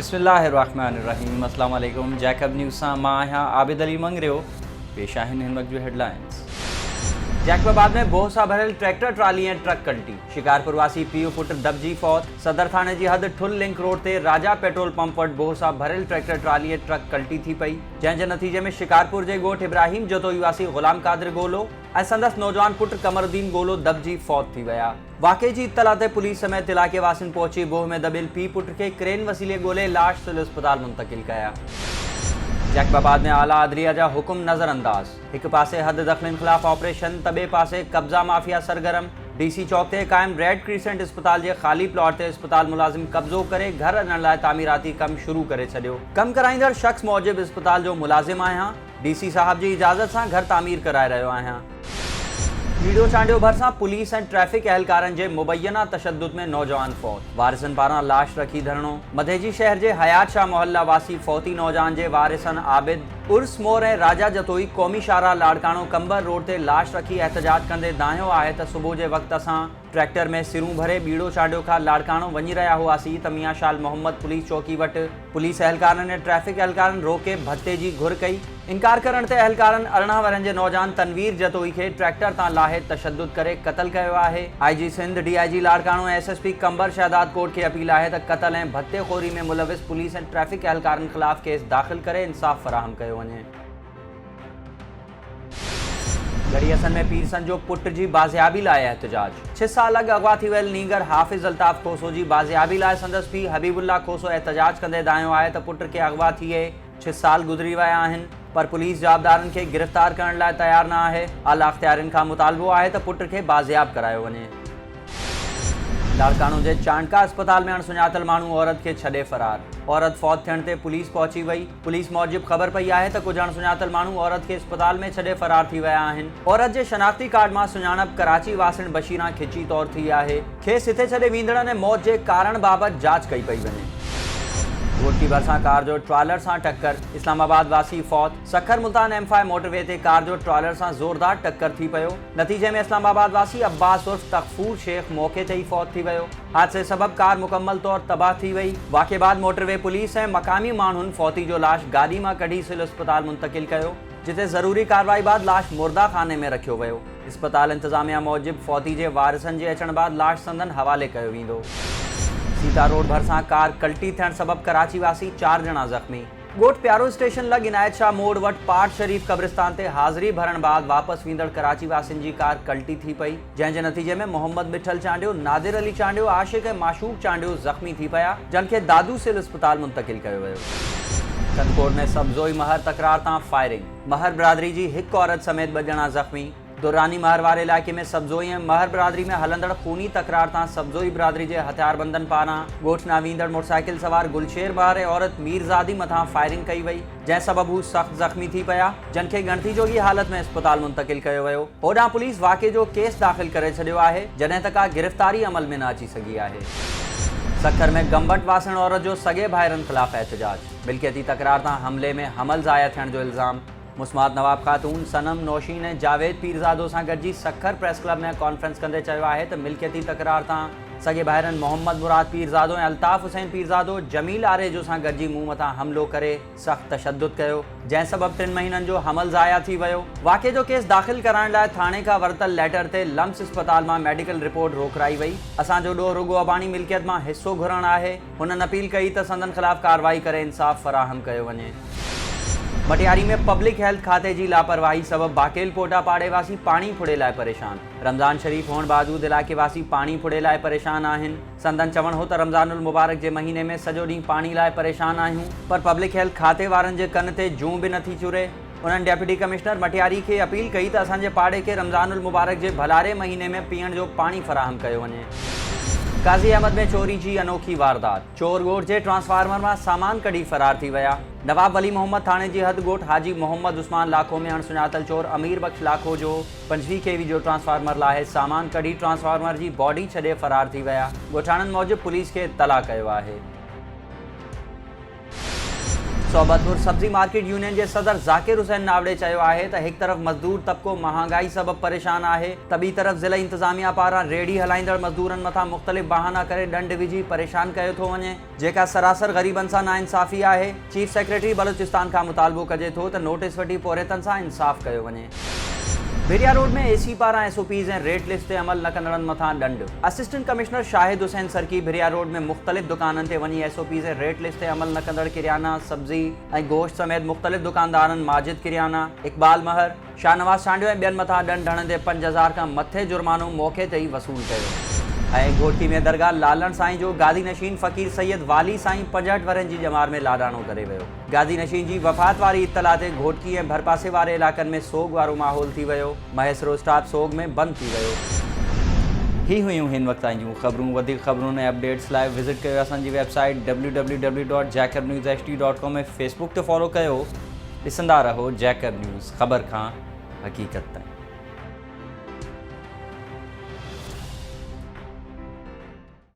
बिस्मिल्लाहिर्रहमानिर्रहीम। अस्सलाम वालेकुम। जैकब न्यूज़ सां मां आहियां आबिद अली मंगरियो। पेश आहिनि हिन वक़्त जूं हेडलाइंस। जैकबाबाद में बोह सां भरियल ट्रैक्टर ट्राली ऐं ट्रक कल्टी। शिकारपुर वासी पीउ पुट दबजी फौत। सदर थाणे जी हद ठुल लिंक रोड ते राजा पेट्रोल पंप वटि बोह सां भरियल ट्रैक्टर ट्राली ऐं ट्रक कल्टी थी पई, जंहिंजे नतीजे में शिकारपुर जे ॻोठ इब्राहिम जोतोई वासी ग़ुलाम कादिर गोलो ऐं संदसि नौजवान पुट कमरुद्दीन गोलो दबजी फौत थी विया। वाक़े जी इत्तला ते पुलिस समेत इलाइक़े वासियुनि पहुची बोह में दबियल पीउ पुट खे क्रेन वसीले ॻोल्हे लाश सिविल अस्पताल मुंतक़िल कया। जैकबाबाद में आला अदलिया जा हुकुम नज़रअंदाज। एक पासे हद दख़लनि ख़िलाफ़ ऑपरेशन त ॿिए पासे कब्ज़ा माफ़िया सरगर्म। डीसी चौक ते क़ाइम रेड क्रीसेंट अस्पताल जे ख़ाली प्लॉट ते अस्पताल मुलाज़िम कब्ज़ो करे घर अचण लाइ तामीराती कम शुरू करे छॾियो। कम कराईंदड़ शख़्स मूजिब अस्पताल जो मुलाज़िम आहियां, डीसी साहब जी इजाज़त सां घर तामीर कराए रहियो आहियां। वीडियो चांडियो भरिसां पुलिस ऐं ट्रैफ़िक अहलकारनि जे मुबैना तशद्दुद में नौजवान फौत। वारिसनि पारां लाश रखी धरणो। मधेजी शहर जे हयात शाह मोहल्ला वासी फौती नौजवान जे वारिसनि आबिद उर्स मोर ऐं राजा जतोई क़ौमी शाहराह लाड़काणो कंबर रोड ते लाश रखी एहतजाज कंदे दाहियो आहे त सुबुह जे वक़्त असां ट्रैक्टर में सिरूं भरे बीड़ो चांडियो खां लाड़काणो वञी रहिया हुआसीं त मियां शाल मोहम्मद पुलिस चौकी वटि पुलिस अहलकारनि ऐं ट्रैफ़िक अहलकारनि रोके भत्ते जी घुर कई। इनकार करण ते अहलकारनि 18 वरनि जे नौजवान तनवीर जतोई खे ट्रैक्टर तां लाहे तशद्दुद करे क़त्ल कयो आहे। IG सिंध, DIG लाड़काणो ऐं SSP कंबर शहदाद कोट खे अपील आहे त क़त्ल ऐं भत्तेखोरी में मुलविस पुलिस ऐं ट्रैफ़िक अहलकारनि ख़िलाफ़ केस दाख़िल करे इंसाफ़ फ़राहम कयो वञे। गड़ियसन में पीरसन जो पुट जी बाज़ियाबी लाइ एहतजाज। 6 साल अॻु अगवा थी वियल नीगर हाफ़िज़ अल्ताफ़ खोसो जी बाज़ियाबी लाइ संदसि पीउ हबीबुल्ला खोसो एहतजाज कंदे दायो आहे त पुट खे अगवा थिए 6 साल गुज़री विया आहिनि, पर पुलिस जवाबदारनि खे गिरफ़्तार करण लाइ तयार न आहे। आला अख़्तियारनि खां मुतालबो आहे त पुट खे बाज़ियाब करायो वञे। लाड़काणो जे चाणका अस्पताल में अणसुञातल माण्हू औरत खे छॾे फ़रार। औरत फौत थियण ते पुलिस पहुची वई। पुलिस मूजिब ख़बर पई आहे त कुझु अणसुञातल माण्हू औरत खे अस्पताल में छॾे फ़रार थी विया आहिनि। औरत जे शनाख़्ती कार्ड मां सुञाणप कराची वासिण बशीरा खिची तौर थी आहे। खेसि हिते छॾे वींदड़नि ऐं मौत जे कारण बाबति जांच कई पई वञे। घोटकी भरिसां कार जो ट्रॉलर सां टक्कर। इस्लामाबाद वासी फौत। सखर मुल्तान M5 मोटरवे ते कार जो ट्रॉलर सां ज़ोरदार टक्कर थी पियो। नतीजे में इस्लामाबाद वासी अब्बास उर्फ तकफूर शेख मौके ते ई फौत थी वियो। हादसे सबब कार मुकम्मल तौर तबाह थी वई। वाक़े बाद मोटरवे पुलिस ऐं मक़ामी माण्हुनि फौती जो लाश गाॾी मां कढी सिविल अस्पताल मुंतक़िल कयो, जिते ज़रूरी कार्रवाई बाद लाश मुर्दा खाने में रखियो वियो। अस्पताल इंतज़ामिया मूजिब फौती जे वारिसनि जे अचण बाद लाश संदन हवाले कयो वेंदो। सीता रोड भरिसां कार कल्टी थियण सबब कराची वासी 4 ॼणा ज़ख़्मी। ॻोठ प्यारो स्टेशन लॻ इनायत शाह मोड़ वटि पाठ शरीफ़ क़ब्रिस्तान ते हाज़िरी भरण बाद वापसि वेंदड़ कराची वासियुनि जी कार कल्टी थी पई, जंहिंजे नतीजे में मोहम्मद मिठल चांडियो, नादिर अली चांडियो, आशिक़ ऐं माशूक चांडियो ज़ख़्मी थी पिया, जिन खे दादू सिविल अस्पताल मुंतक़िल कयो वियो। कनकोट में सब्ज़ोई महर तकरार तां फायरिंग। महर बिरादरी जी हिकु औरत समेत 2 ॼणा ज़ख़्मी। दुरानी महर वारे इलाइक़े में सब्ज़ोई ऐं महर बिरादरी में हलंदड़ खूनी तकरार तां सब्ज़ोई बिरादरी जे हथियारबंदनि पारां ॻोठ न वेंदड़ मोटरसाइकिल सवार गुलशेर बहार ऐं औरत मीरज़ादी मथां फायरिंग कई वई, जंहिं सबबु हू सख़्तु ज़ख़्मी थी पिया, जिन खे ॻणती जोगी हालत में अस्पताल मुंतक़िल कयो वियो। होॾां पुलिस वाक़े जो केस दाख़िल करे छॾियो आहे, जॾहिं त का गिरफ़्तारी अमल में न अची सघी आहे। सखर में गंबट वासण औरत जो सॻे भाइरनि ख़िलाफ़ एहतजाज। मिल्कियती तकरार तां हमले में हमल ज़ाया थियण जो इल्ज़ाम। मुस्मात नवाब ख़ातून सनम नौशीन ऐं जावेद पीरज़ादो सां गॾिजी सखर प्रेस क्लब में कॉन्फ्रेंस कंदे चयो आहे त मिल्कियती तकरार तां सॻे भाइरनि मोहम्मद मुराद पीरज़ादो ऐं अल्ताफ़ हुसैन पीरज़ादो जमील आरेजो सां गॾिजी मूं मथां हमिलो करे सख़्तु तशद्दुद कयो, जंहिं सबबु 3 महीननि जो हमल ज़ाया थी वियो। वाक़े जो केस दाख़िल कराइण लाइ थाणे खां वरितल लेटर ते लम्स अस्पताल मां मेडिकल रिपोर्ट रोकराई वई। असांजो ॾोह रुगो अबाणी मिल्कियत मां हिसो घुरणु आहे। हुननि अपील कई त संदन ख़िलाफ़ कार्रवाई करे इंसाफ़ फ़राहम कयो वञे। मटियारी में पब्लिक हेल्थ खाते जी लापरवाही सबब बाकेल पोटा पाड़े वासी पाणी फुड़े लाइ परेशान। रमज़ान शरीफ़ हुअण बावजूद इलाइक़े वासी पाणी फुड़े लाइ परेशान आहिनि। संदन चवण हो त रमज़ानुल मुबारक जे महीने में सॼो ॾींहुं पाणी लाइ परेशान आहियूं, पर पब्लिक हेल्थ खाते वारनि जे कन ते जूं बि नथी चुरे। उन्हनि डेप्यूटी कमिश्नर मटियारी खे अपील कई त असांजे पाड़े खे रमज़ानुल मुबारक जे भलारे महीने में पीअण जो पाणी फ़राहम कयो वञे। काज़ी अहमद में चोरी जी अनोखी वारदात। चोर ॻोठ जे ट्रांसफार्मर मां सामान कढी फ़रार थी विया। नवाब वली मोहम्मद थाणे जी हद ॻोठ हाजी मोहम्मद उस्मान लाखो में अणसुञातल चोर अमीर बख्श लाखो जो 25 kV जो ट्रांसफार्मर लाहे सामान कढी ट्रांसफार्मर जी बॉडी छॾे फ़रार थी विया। ॻोठाणनि मूजिब पुलिस खे इत्तला कयो आहे। सोबतपुर सब्जी मार्केट यूनियन के सदर जाकिर हुसैन नावड़े चयो आहे त एक तरफ मजदूर तबको महांगाई सबब परेशान है त ॿी तरफ ज़िला इंतजामिया पारां रेडी हलाईंदड़ मजदूरन मथां मुख़्तलिफ़ बहाना करे दंड विझी परेशान कयो थो वञे, जेका सरासर गरीबन सां नाइंसाफ़ी आहे। चीफ सेक्रेटरी बलूचिस्तान खां मुतालबो कजे थो त नोटिस वठी पोरेतन सां इंसाफ़ कयो वञे। भेरिया रोड में एसी पारां एसओपीज़ ऐं रेट लिस्ट ते अमल न कंदड़नि मथां दंड। असिस्टेंट कमिश्नर शाहिद हुसैन सरकी भेरिया रोड में मुख़्तलिफ़ दुकाननि ते वञी एसओपीज़ ऐं रेट लिस्ट ते अमल न कंदड़ किरियाना, सब्जी ऐं गोश्त समेत मुख़्तलिफ़ दुकानदारनि माजिद किरियाना, इकबाल महर, शाहनवाज सांडियो ऐं ॿियनि मथां दंड हणंदे 5000 खां मथे जुर्मानो मौक़े ते ई वसूल कयो। ऐं घोटकी में दरगाह लालण साईं जो गादी नशीन फ़कीर सैयद वाली साईं 65 वरनि जी ॼमार में लाॾाणो करे वियो। गादी नशीन जी वफ़ात वारी इत्तला ते घोटकी ऐं भरपासे वारे इलाक़नि में सोग वारो माहौल थी वियो। महेसरो स्टाफ सोग में बंदि थी वियो। ही हुयूं हिन वक़्त जूं ख़बरूं। वधीक ख़बरुनि ऐं अपडेट्स लाइ विज़िट कयो असांजी वेबसाइट www.jacobnewsht.com ऐं फेसबुक ते फॉलो कयो। ॾिसंदा रहो जैकब न्यूज़, ख़बर खां हक़ीक़त ताईं।